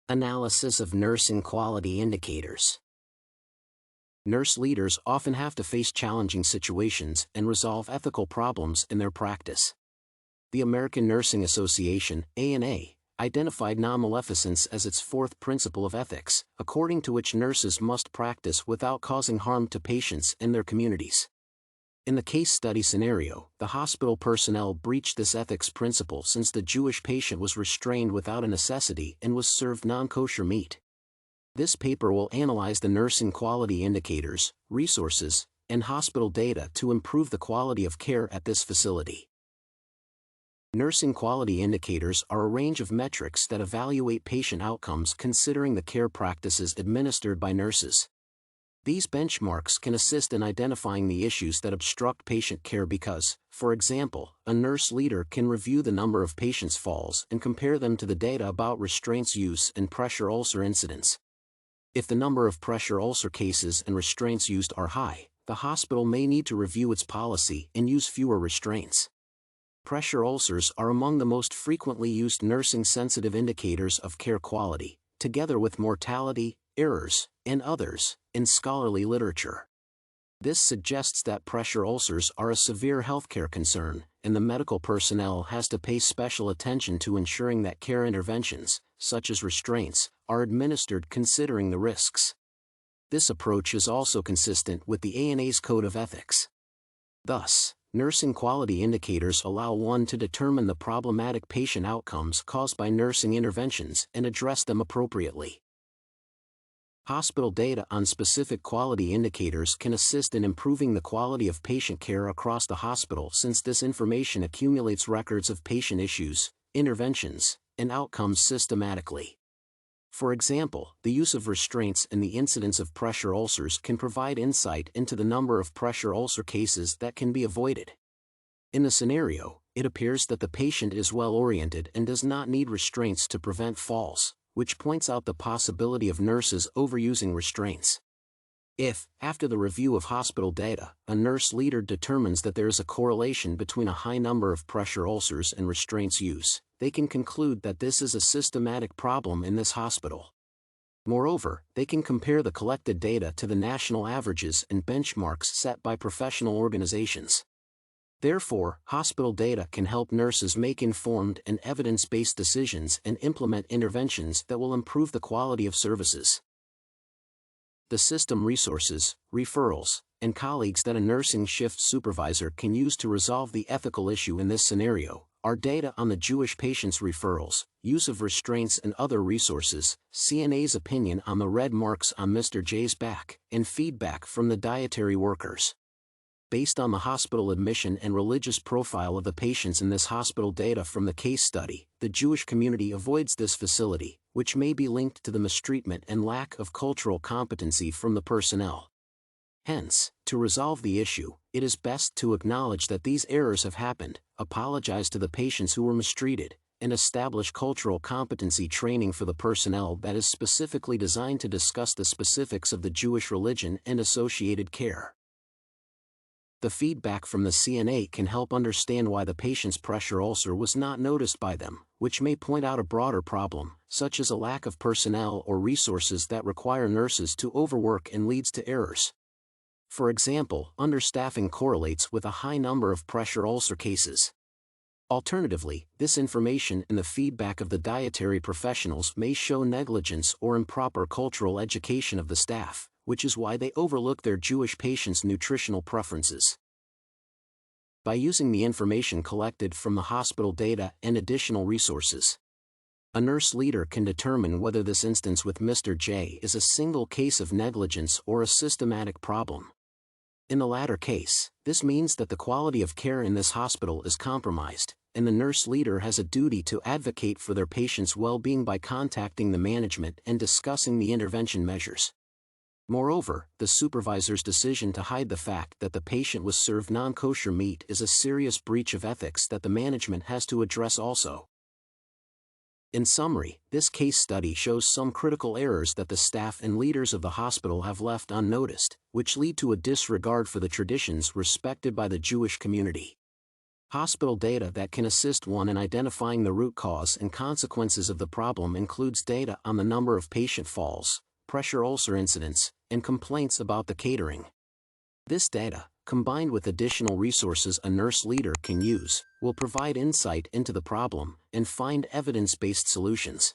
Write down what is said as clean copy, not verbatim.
Analysis of nursing quality indicators. Nurse leaders often have to face challenging situations and resolve ethical problems in their practice. The American Nursing Association, ANA, identified non-maleficence as its fourth principle of ethics, according to which nurses must practice without causing harm to patients and their communities. In the case study scenario, the hospital personnel breached this ethics principle since the Jewish patient was restrained without a necessity and was served non-kosher meat. This paper will analyze the nursing quality indicators, resources, and hospital data to improve the quality of care at this facility. Nursing quality indicators are a range of metrics that evaluate patient outcomes considering the care practices administered by nurses. These benchmarks can assist in identifying the issues that obstruct patient care because, for example, a nurse leader can review the number of patients' falls and compare them to the data about restraints use and pressure ulcer incidence. If the number of pressure ulcer cases and restraints used are high, the hospital may need to review its policy and use fewer restraints. Pressure ulcers are among the most frequently used nursing-sensitive indicators of care quality, together with mortality, errors, and others, in scholarly literature. This suggests that pressure ulcers are a severe healthcare concern, and the medical personnel has to pay special attention to ensuring that care interventions, such as restraints, are administered considering the risks. This approach is also consistent with the ANA's Code of Ethics. Thus, nursing quality indicators allow one to determine the problematic patient outcomes caused by nursing interventions and address them appropriately. Hospital data on specific quality indicators can assist in improving the quality of patient care across the hospital since this information accumulates records of patient issues, interventions, and outcomes systematically. For example, the use of restraints and the incidence of pressure ulcers can provide insight into the number of pressure ulcer cases that can be avoided. In the scenario, it appears that the patient is well-oriented and does not need restraints to prevent falls, which points out the possibility of nurses overusing restraints. If, after the review of hospital data, a nurse leader determines that there is a correlation between a high number of pressure ulcers and restraints use, they can conclude that this is a systematic problem in this hospital. Moreover, they can compare the collected data to the national averages and benchmarks set by professional organizations. Therefore, hospital data can help nurses make informed and evidence-based decisions and implement interventions that will improve the quality of services. The system resources, referrals, and colleagues that a nursing shift supervisor can use to resolve the ethical issue in this scenario are data on the Jewish patient's referrals, use of restraints and other resources, CNA's opinion on the red marks on Mr. J's back, and feedback from the dietary workers. Based on the hospital admission and religious profile of the patients in this hospital data from the case study, the Jewish community avoids this facility, which may be linked to the mistreatment and lack of cultural competency from the personnel. Hence, to resolve the issue, it is best to acknowledge that these errors have happened, apologize to the patients who were mistreated, and establish cultural competency training for the personnel that is specifically designed to discuss the specifics of the Jewish religion and associated care. The feedback from the CNA can help understand why the patient's pressure ulcer was not noticed by them, which may point out a broader problem, such as a lack of personnel or resources that require nurses to overwork and leads to errors. For example, understaffing correlates with a high number of pressure ulcer cases. Alternatively, this information in the feedback of the dietary professionals may show negligence or improper cultural education of the staff, which is why they overlook their Jewish patients' nutritional preferences. By using the information collected from the hospital data and additional resources, a nurse leader can determine whether this instance with Mr. J is a single case of negligence or a systematic problem. In the latter case, this means that the quality of care in this hospital is compromised, and the nurse leader has a duty to advocate for their patients' well-being by contacting the management and discussing the intervention measures. Moreover, the supervisor's decision to hide the fact that the patient was served non-kosher meat is a serious breach of ethics that the management has to address also. In summary, this case study shows some critical errors that the staff and leaders of the hospital have left unnoticed, which lead to a disregard for the traditions respected by the Jewish community. Hospital data that can assist one in identifying the root cause and consequences of the problem includes data on the number of patient falls, pressure ulcer incidents, and complaints about the catering. This data, combined with additional resources a nurse leader can use, will provide insight into the problem and find evidence-based solutions.